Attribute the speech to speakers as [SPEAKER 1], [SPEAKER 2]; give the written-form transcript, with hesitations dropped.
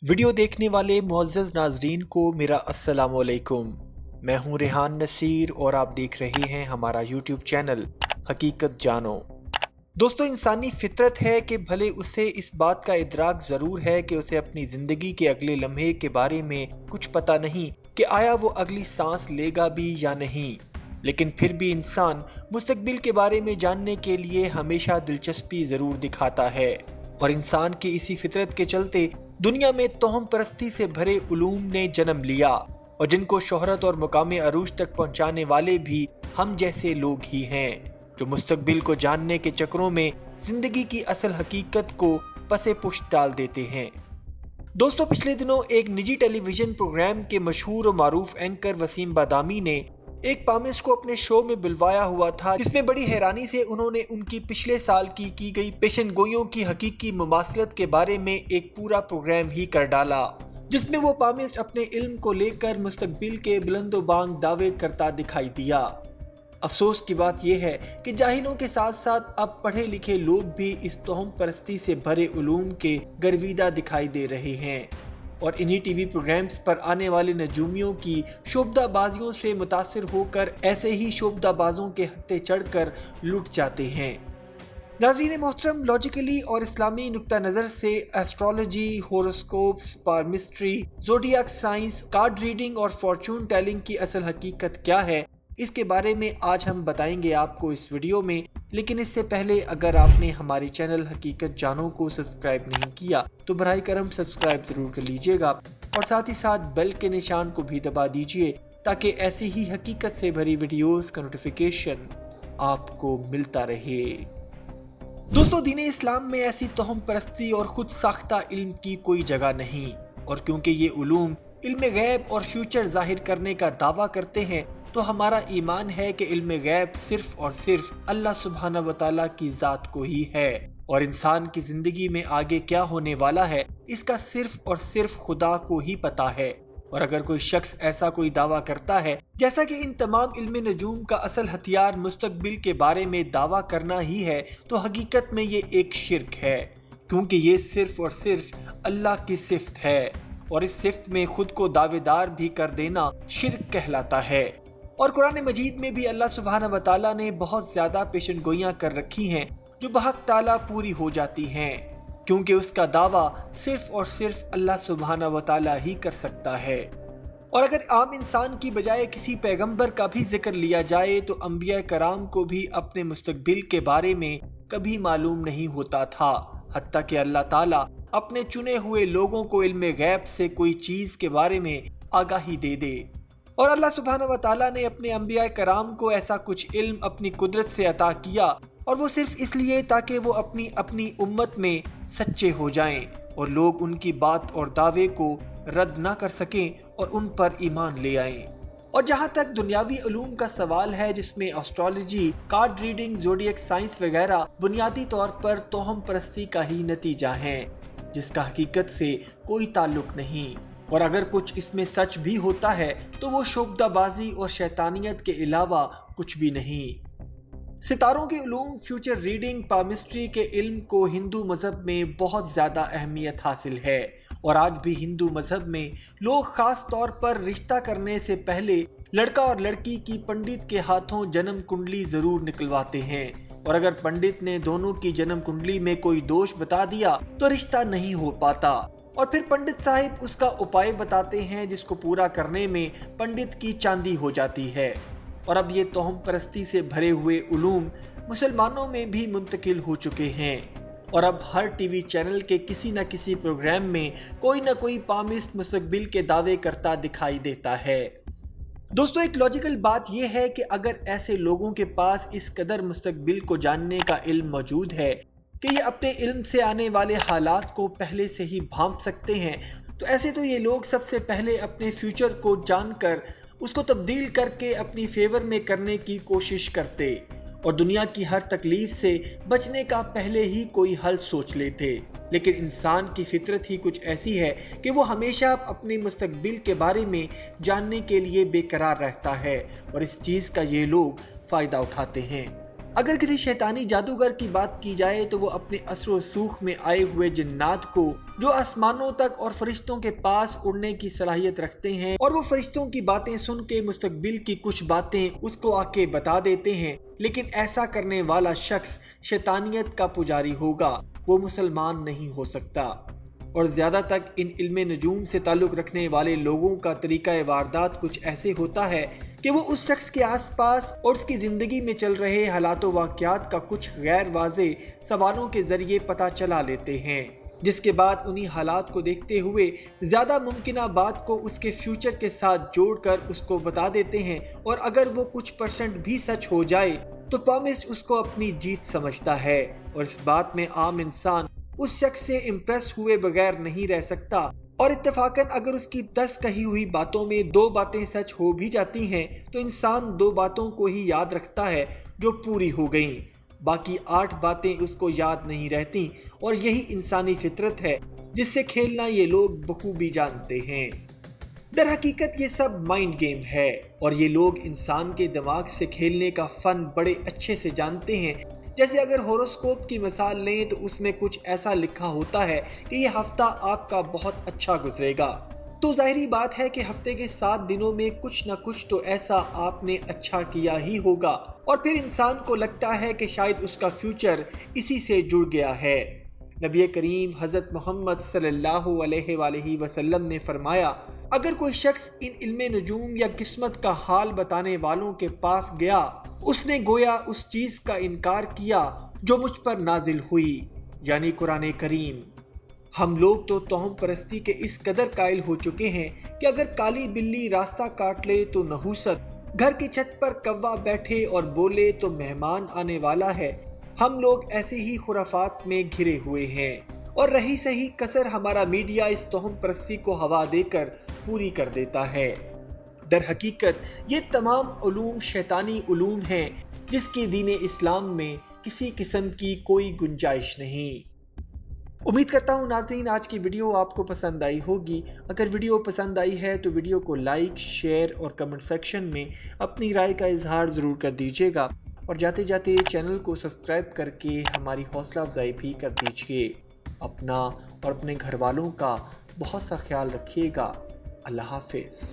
[SPEAKER 1] Video देखने वाले मुअज़्ज़ज़ नाज़रीन को मेरा अस्सलाम वालेकुम। मैं हूं रेहान नसीर और आप देख रहे हैं हमारा यूट्यूब चैनल हकीकत जानो। दोस्तों, इंसानी फितरत है कि भले उसे इस बात का इदराक ज़रूर है कि उसे अपनी ज़िंदगी के अगले लम्हे के बारे में कुछ पता नहीं कि आया वो अगली सांस लेगा भी या नहीं, लेकिन फिर भी इंसान मुस्तकबिल के बारे में जानने के लिए हमेशा दिलचस्पी ज़रूर दिखाता है। और इंसान की इसी फितरत के चलते दुनिया में तोहम परस्ती से भरे उलूम ने जन्म लिया, और जिनको शोहरत और मुकाम अरूज तक पहुंचाने वाले भी हम जैसे लोग ही हैं, जो मुस्तकबिल को जानने के चक्करों में जिंदगी की असल हकीकत को पसे पुश्त डाल देते हैं। दोस्तों, पिछले दिनों एक निजी टेलीविजन प्रोग्राम के मशहूर और मारूफ एंकर वसीम बादामी ने एक पामिस्ट को अपने शो में बुलवाया हुआ था, जिसमें बड़ी हैरानी से उन्होंने उनकी पिछले साल की गई पेशन गोइयों की हकीकी मुमासलत के बारे में एक पूरा प्रोग्राम ही कर डाला, जिसमें वो पामिस्ट अपने इल्म को लेकर मुस्तकबिल के बुलंदोबांग दावे करता दिखाई दिया। अफसोस की बात यह है कि जाहिलों के साथ साथ अब पढ़े लिखे लोग भी इस तोहम परस्ती से भरे उलूम के गर्विदा दिखाई दे रहे हैं, और इन्हीं टीवी प्रोग्राम्स पर आने वाले नजूमियों की शोबदाबाजियों से मुतासिर होकर ऐसे ही शोबदाबाजों के हत्थे चढ़कर लुट जाते हैं। नाज़रीन मोहतरम, लॉजिकली और इस्लामी नुक्ता नज़र से astrology, horoscopes, palmistry, zodiac science, card reading और फॉर्चून टेलिंग की असल हकीकत क्या है, इसके बारे में आज हम बताएंगे आपको इस वीडियो में। लेकिन इससे पहले अगर आपने हमारे चैनल हकीकत जानो को सब्सक्राइब नहीं किया तो बराए करम सब्सक्राइब ज़रूर कर लीजिएगा, और साथ ही साथ बेल के निशान को भी दबा दीजिए ताकि ऐसी ही हकीकत से भरी वीडियोस का नोटिफिकेशन आपको मिलता रहे। दोस्तों, दीन इस्लाम में ऐसी तोहम परस्ती और खुद साख्ता इल्म की कोई जगह नहीं, और क्योंकि ये उलूम इल्म गैब और फ्यूचर जाहिर करने का दावा करते हैं, तो हमारा ईमान है कि इल्म गैब सिर्फ और सिर्फ अल्लाह सुब्हाना व तआला की ज़ात को ही है, और इंसान की ज़िंदगी में आगे क्या होने वाला है इसका सिर्फ और सिर्फ खुदा को ही पता है। और अगर कोई शख्स ऐसा कोई दावा करता है जैसा कि इन तमाम इल्म नजूम का असल हथियार मुस्तकबिल के बारे में दावा करना ही है, तो हकीकत में ये एक शिर्क है, क्योंकि ये सिर्फ और सिर्फ अल्लाह की सिफ्त है, और इस सिफ्त में खुद को दावेदार भी कर देना शिर्क कहलाता है। और कुरान मजीद में भी अल्लाह सुब्हाना व तआला ने बहुत ज़्यादा पेशन गोइयाँ कर रखी हैं जो बहक ताला पूरी हो जाती हैं, क्योंकि उसका दावा सिर्फ और सिर्फ अल्लाह सुब्हाना व तआला ही कर सकता है। और अगर आम इंसान की बजाय किसी पैगंबर का भी जिक्र लिया जाए तो अंबिया कराम को भी अपने मुस्तकबिल के बारे में कभी मालूम नहीं होता था, हत्ता कि अल्लाह ताला अपने चुने हुए लोगों को इल्म गैब से कोई चीज़ के बारे में आगाही दे दे। और अल्लाह सुब्हाना व तआला ने अपने अंबिया कराम को ऐसा कुछ इल्म अपनी कुदरत से अता किया, और वो सिर्फ इसलिए ताकि वो अपनी अपनी उम्मत में सच्चे हो जाएं और लोग उनकी बात और दावे को रद्द ना कर सकें और उन पर ईमान ले आएं। और जहाँ तक दुनियावी उलूम का सवाल है, जिसमें एस्ट्रोलॉजी, कार्ड रीडिंग, ज़ोडियक साइंस वगैरह बुनियादी तौर पर तोहम परस्ती का ही नतीजा हैं, जिसका हकीकत से कोई ताल्लुक नहीं, और अगर कुछ इसमें सच भी होता है तो वो शोबदाबाजी और शैतानियत के अलावा कुछ भी नहीं। सितारों के उलूम, फ्यूचर रीडिंग, पामिस्ट्री के इल्म को हिंदू मज़हब में बहुत ज़्यादा अहमियत हासिल है, और आज भी हिंदू मज़हब में लोग ख़ास तौर पर रिश्ता करने से पहले लड़का और लड़की की पंडित के हाथों जन्म कुंडली ज़रूर निकलवाते हैं, और अगर पंडित ने दोनों की जन्म कुंडली में कोई दोष बता दिया तो रिश्ता नहीं हो पाता, और फिर पंडित साहिब उसका उपाय बताते हैं जिसको पूरा करने में पंडित की चांदी हो जाती है। और अब ये तोहम परस्ती से भरे हुए उलूम मुसलमानों में भी मुंतकिल हो चुके हैं, और अब हर टीवी चैनल के किसी न किसी प्रोग्राम में कोई न कोई पामिस्ट मुस्तकबिल के दावे करता दिखाई देता है। दोस्तों, एक लॉजिकल बात यह है कि अगर ऐसे लोगों के पास इस कदर मुस्तकबिल को जानने का इल्म मौजूद है कि ये अपने इल्म से आने वाले हालात को पहले से ही भांप सकते हैं, तो ऐसे तो ये लोग सबसे पहले अपने फ्यूचर को जानकर उसको तब्दील करके अपनी फेवर में करने की कोशिश करते, और दुनिया की हर तकलीफ से बचने का पहले ही कोई हल सोच लेते। लेकिन इंसान की फितरत ही कुछ ऐसी है कि वो हमेशा अपने मुस्तकबिल के बारे में जानने के लिए बेकरार रहता है, और इस चीज़ का ये लोग फ़ायदा उठाते हैं। اگر کسی شیطانی جادوگر کی بات کی جائے تو وہ اپنے اثر و رسوخ میں آئے ہوئے جنات کو جو آسمانوں تک اور فرشتوں کے پاس اڑنے کی صلاحیت رکھتے ہیں اور وہ فرشتوں کی باتیں سن کے مستقبل کی کچھ باتیں اس کو آ کے بتا دیتے ہیں، لیکن ایسا کرنے والا شخص شیطانیت کا پجاری ہوگا، وہ مسلمان نہیں ہو سکتا۔ اور زیادہ تک ان علم نجوم سے تعلق رکھنے والے لوگوں کا طریقہ واردات کچھ ایسے ہوتا ہے کہ وہ اس شخص کے آس پاس اور اس کی زندگی میں چل رہے حالات و واقعات کا کچھ غیر واضح سوالوں کے ذریعے پتہ چلا لیتے ہیں، جس کے بعد انہی حالات کو دیکھتے ہوئے زیادہ ممکنہ بات کو اس کے فیوچر کے ساتھ جوڑ کر اس کو بتا دیتے ہیں، اور اگر وہ کچھ % بھی سچ ہو جائے تو پامسٹ اس کو اپنی جیت سمجھتا ہے، اور اس بات میں عام انسان اس شخص سے امپریس ہوئے بغیر نہیں رہ سکتا، اور اتفاقاً اگر اس کی 10 کہی ہوئی باتوں میں 2 باتیں سچ ہو بھی جاتی ہیں تو انسان 2 باتوں کو ہی یاد رکھتا ہے جو پوری ہو گئیں، باقی 8 باتیں اس کو یاد نہیں رہتی، اور یہی انسانی فطرت ہے جس سے کھیلنا یہ لوگ بخوبی جانتے ہیں۔ در حقیقت یہ سب مائنڈ گیم ہے، اور یہ لوگ انسان کے دماغ سے کھیلنے کا فن بڑے اچھے سے جانتے ہیں۔ جیسے اگر ہوروسکوپ کی مثال لیں تو اس میں کچھ ایسا لکھا ہوتا ہے کہ یہ ہفتہ آپ کا بہت اچھا گزرے گا، تو ظاہری بات ہے کہ ہفتے کے 7 دنوں میں کچھ نہ کچھ تو ایسا آپ نے اچھا کیا ہی ہوگا، اور پھر انسان کو لگتا ہے کہ شاید اس کا فیوچر اسی سے جڑ گیا ہے۔ نبی کریم حضرت محمد صلی اللہ علیہ وآلہ وسلم نے فرمایا، اگر کوئی شخص ان علم نجوم یا قسمت کا حال بتانے والوں کے پاس گیا، اس نے گویا اس چیز کا انکار کیا جو مجھ پر نازل ہوئی، یعنی قرآن کریم۔ ہم لوگ تو توہم پرستی کے اس قدر قائل ہو چکے ہیں کہ اگر کالی بلی راستہ کاٹ لے تو نحوست، گھر کی چھت پر کوا بیٹھے اور بولے تو مہمان آنے والا ہے۔ ہم لوگ ایسے ہی خرافات میں گھرے ہوئے ہیں، اور رہی صحیح کسر ہمارا میڈیا اس توہم پرستی کو ہوا دے کر پوری کر دیتا ہے۔ در حقیقت یہ تمام علوم شیطانی علوم ہیں جس کی دین اسلام میں کسی قسم کی کوئی گنجائش نہیں۔ امید کرتا ہوں ناظرین آج کی ویڈیو آپ کو پسند آئی ہوگی۔ اگر ویڈیو پسند آئی ہے تو ویڈیو کو لائک، شیئر اور کمنٹ سیکشن میں اپنی رائے کا اظہار ضرور کر دیجیے گا، اور جاتے جاتے چینل کو سبسکرائب کر کے ہماری حوصلہ افزائی بھی کر دیجیے۔ اپنا اور اپنے گھر والوں کا بہت سا خیال رکھیے گا۔ اللہ حافظ۔